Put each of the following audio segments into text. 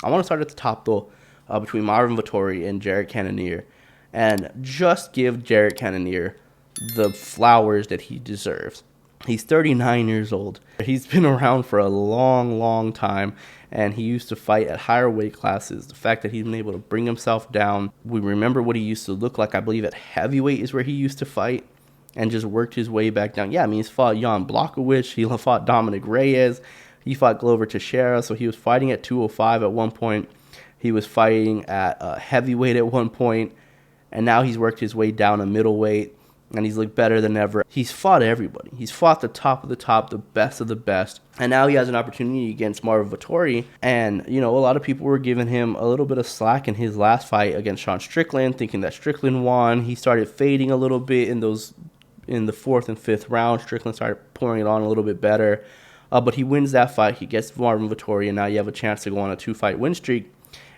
I want to start at the top, though, between Marvin Vettori and Jared Cannonier, and just give Jared Cannonier the flowers that he deserves. He's 39 years old. He's been around for a long, long time, and he used to fight at higher weight classes. The fact that he's been able to bring himself down, we remember what he used to look like. I believe at heavyweight is where he used to fight, and just worked his way back down. Yeah, I mean, he's fought Jan Blachowicz, he fought Dominic Reyes, he fought Glover Teixeira, so he was fighting at 205 at one point. He was fighting at heavyweight at one point, and now he's worked his way down to middleweight, and he's looked better than ever. He's fought everybody. He's fought the top of the top, the best of the best, and now he has an opportunity against Marvin Vettori, and, you know, a lot of people were giving him a little bit of slack in his last fight against Sean Strickland, thinking that Strickland won. He started fading a little bit in the fourth and fifth round. Strickland started pouring it on a little bit better, but he wins that fight. He gets Marvin Vettori, and now you have a chance to go on a 2-fight win streak,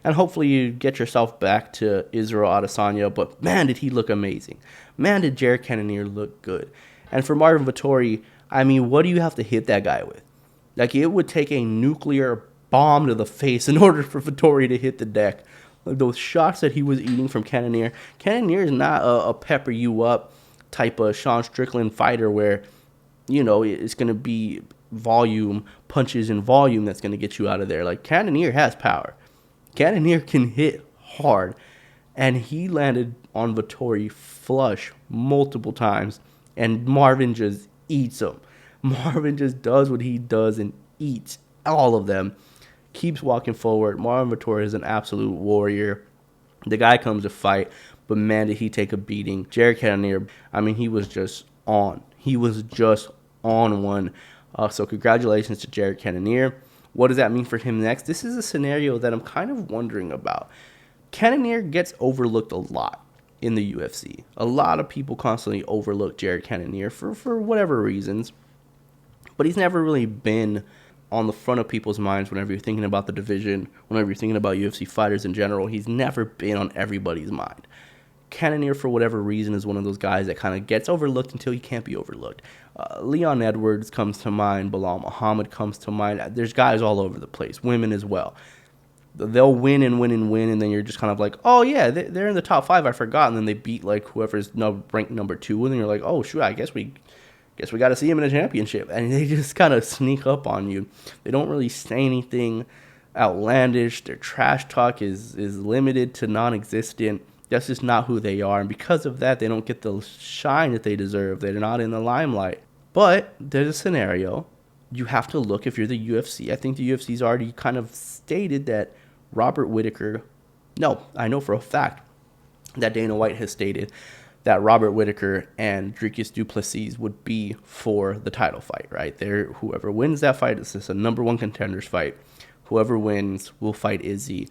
and hopefully you get yourself back to Israel Adesanya. But man, did he look amazing. Man, did Jared Cannonier look good. And for Marvin Vettori, I mean, what do you have to hit that guy with? Like, it would take a nuclear bomb to the face in order for Vettori to hit the deck. Like, those shots that he was eating from Cannonier. Cannonier is not a pepper you up type of Sean Strickland fighter where, you know, it's going to be volume, punches and volume that's going to get you out of there. Like, Cannonier has power. Cannonier can hit hard, and he landed on Vettori flush multiple times, and Marvin just eats them. Marvin just does what he does and eats all of them. Keeps walking forward. Marvin Vettori is an absolute warrior. The guy comes to fight, but man, did he take a beating. Jared Cannonier, I mean, he was just on. He was just on one. So congratulations to Jared Cannonier. What does that mean for him next? This is a scenario that I'm kind of wondering about. Cannonier gets overlooked a lot in the UFC. A lot of people constantly overlook Jared Cannonier for whatever reasons. But he's never really been on the front of people's minds whenever you're thinking about the division, whenever you're thinking about UFC fighters in general. He's never been on everybody's mind. Cannonier, for whatever reason, is one of those guys that kind of gets overlooked until he can't be overlooked. Leon Edwards comes to mind. Bilal Muhammad comes to mind. There's guys all over the place, women as well. They'll win and win and win, and then you're just kind of like, oh, yeah, they're in the top 5. I forgot. And then they beat, like, whoever's ranked number 2, and then you're like, oh, shoot, I guess we got to see him in a championship. And they just kind of sneak up on you. They don't really say anything outlandish. Their trash talk is limited to non-existent. That's just not who they are. And because of that, they don't get the shine that they deserve. They're not in the limelight. But there's a scenario. You have to look if you're the UFC. I think the UFC's already kind of stated that Robert Whittaker... No, I know for a fact that Dana White has stated that Robert Whittaker and Dricus du Plessis would be for the title fight, right? Whoever wins that fight, it's just a number 1 contenders fight. Whoever wins will fight Izzy.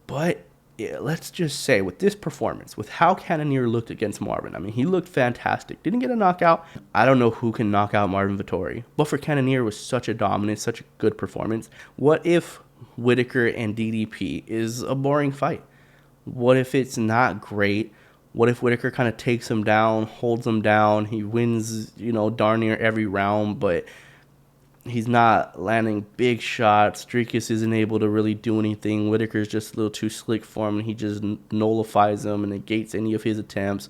But yeah, let's just say with this performance, with how Cannonier looked against Marvin, I mean, he looked fantastic. Didn't get a knockout. I don't know who can knock out Marvin Vettori. But for Cannonier, it was such a dominant, such a good performance. What if Whittaker and DDP is a boring fight? What if it's not great? What if Whittaker kind of takes him down, holds him down? He wins, darn near every round, but he's not landing big shots. Dricus isn't able to really do anything. Whittaker's just a little too slick for him, and he just nullifies him and negates any of his attempts.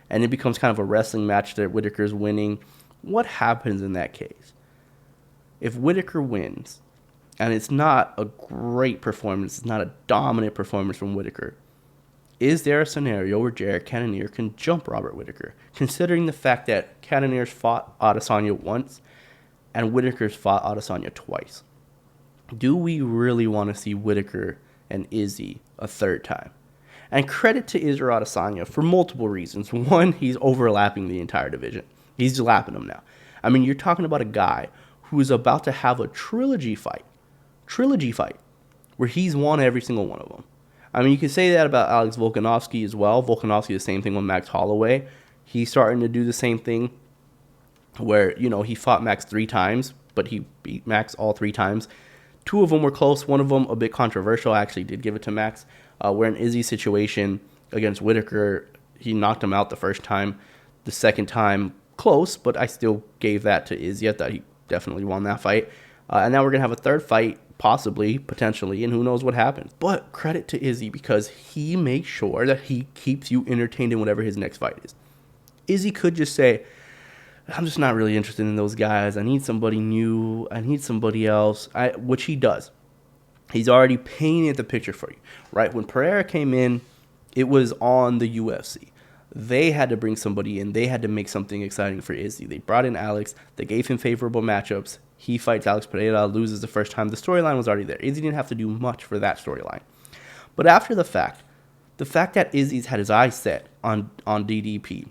And it becomes kind of a wrestling match that Whittaker's winning. What happens in that case? If Whittaker wins, and it's not a great performance, it's not a dominant performance from Whittaker, is there a scenario where Jared Cannonier can jump Robert Whittaker, considering the fact that Cannonier's fought Adesanya once and Whittaker's fought Adesanya twice? Do we really want to see Whittaker and Izzy a third time? And credit to Israel Adesanya for multiple reasons. One, he's overlapping the entire division. He's lapping them now. I mean, you're talking about a guy who is about to have a trilogy fight, where he's won every single one of them. I mean, you can say that about Alex Volkanovski as well. Volkanovski, the same thing with Max Holloway. He's starting to do the same thing where, he fought Max 3 times, but he beat Max all 3 times. 2 of them were close. One of them a bit controversial. I actually did give it to Max. Where in Izzy's situation against Whittaker, he knocked him out the first time. The second time, close, but I still gave that to Izzy. I thought he definitely won that fight. And now we're going to have a third fight possibly, potentially, and who knows what happens. But credit to Izzy, because he makes sure that he keeps you entertained in whatever his next fight is. Izzy could just say, I'm just not really interested in those guys. I need somebody new. I need somebody else, which he does. He's already painted the picture for you, right? When Pereira came in, it was on the UFC. They had to bring somebody in. They had to make something exciting for Izzy. They brought in Alex. They gave him favorable matchups. He fights Alex Pereira, loses the first time. The storyline was already there. Izzy didn't have to do much for that storyline. But after the fact that Izzy's had his eyes set on DDP,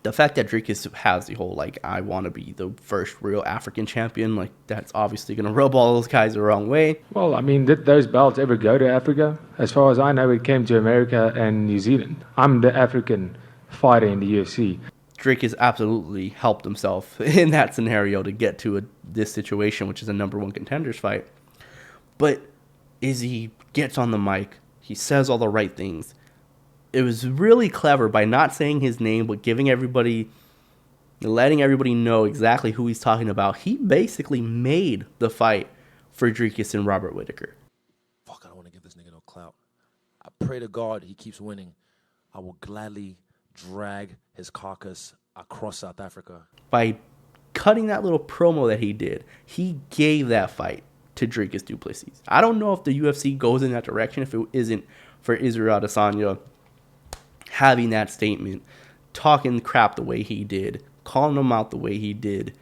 the fact that Dricus has the whole, like, I want to be the first real African champion, like, that's obviously going to rub all those guys the wrong way. Well, I mean, did those belts ever go to Africa? As far as I know, it came to America and New Zealand. I'm the African fighter in the UFC. Dricus absolutely helped himself in that scenario to get to this situation, which is a number one contenders fight. But Izzy gets on the mic. He says all the right things. It was really clever by not saying his name, but letting everybody know exactly who he's talking about. He basically made the fight for Dricus and Robert Whittaker. Fuck, I don't want to give this nigga no clout. I pray to God he keeps winning. I will gladly drag his carcass across South Africa. By cutting that little promo that he did, he gave that fight to Dricus du Plessis. I don't know if the UFC goes in that direction if it isn't for Israel Adesanya having that statement, talking crap the way he did, calling him out the way he did.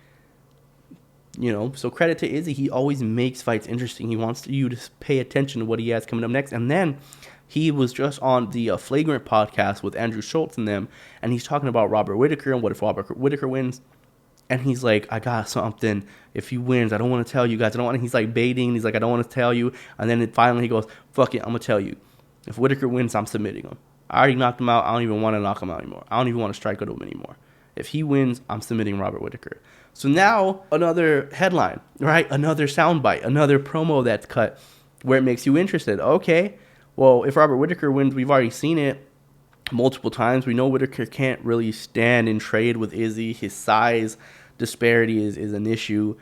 So credit to Izzy. He always makes fights interesting. He wants you to pay attention to what he has coming up next. And then he was just on the Flagrant podcast with Andrew Schultz and them, and he's talking about Robert Whittaker and what if Robert Whittaker wins. And he's like, I got something. If he wins, I don't want to tell you guys. He's like baiting. He's like, I don't want to tell you. And then finally he goes, fuck it, I'm going to tell you. If Whittaker wins, I'm submitting him. I already knocked him out. I don't even want to knock him out anymore. I don't even want to strike at him anymore. If he wins, I'm submitting Robert Whittaker. So now another headline, right? Another soundbite, another promo that's cut where it makes you interested. Okay, well, if Robert Whittaker wins, we've already seen it multiple times. We know Whittaker can't really stand and trade with Izzy. His size disparity is an issue.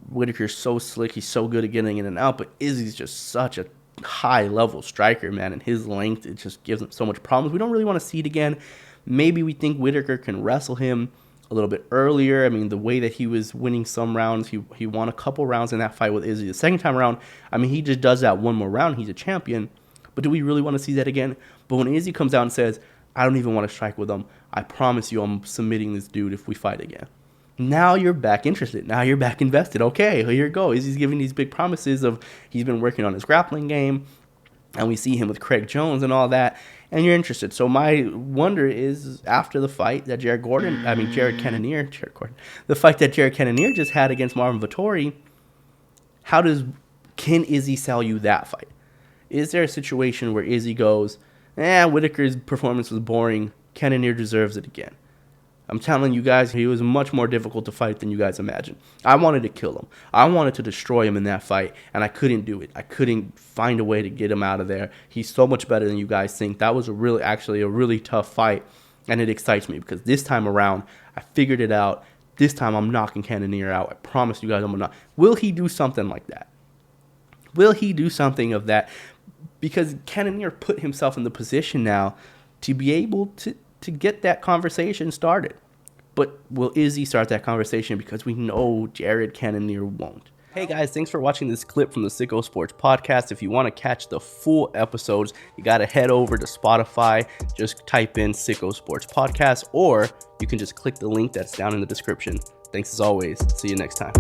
Whittaker's so slick. He's so good at getting in and out, but Izzy's just such a high-level striker, man, and his length, it just gives him so much problems. We don't really want to see it again. Maybe we think Whittaker can wrestle him a little bit earlier. I mean, the way that he was winning some rounds, he won a couple rounds in that fight with Izzy. The second time around, I mean, he just does that one more round. He's a champion. But do we really want to see that again? But when Izzy comes out and says, I don't even want to strike with him, I promise you I'm submitting this dude if we fight again. Now you're back interested. Now you're back invested. Okay, here you go. Izzy's giving these big promises of he's been working on his grappling game, and we see him with Craig Jones and all that, and you're interested. So my wonder is, after the fight that Jared Cannonier just had against Marvin Vettori, can Izzy sell you that fight? Is there a situation where Izzy goes, Whittaker's performance was boring, Cannonier deserves it again? I'm telling you guys, he was much more difficult to fight than you guys imagine. I wanted to kill him. I wanted to destroy him in that fight, and I couldn't do it. I couldn't find a way to get him out of there. He's so much better than you guys think. That was a really tough fight, and it excites me because this time around, I figured it out. This time, I'm knocking Cannonier out. I promise you guys I'm going to knock. Will he do something like that? Will he do something of that? Because Cannonier put himself in the position now to be able to get that conversation started. But will Izzy start that conversation? Because we know Jared Cannonier won't. Hey guys, thanks for watching this clip from the Sicko Sports Podcast. If you want to catch the full episodes, you got to head over to Spotify. Just type in Sicko Sports Podcast, or you can just click the link that's down in the description. Thanks as always. See you next time.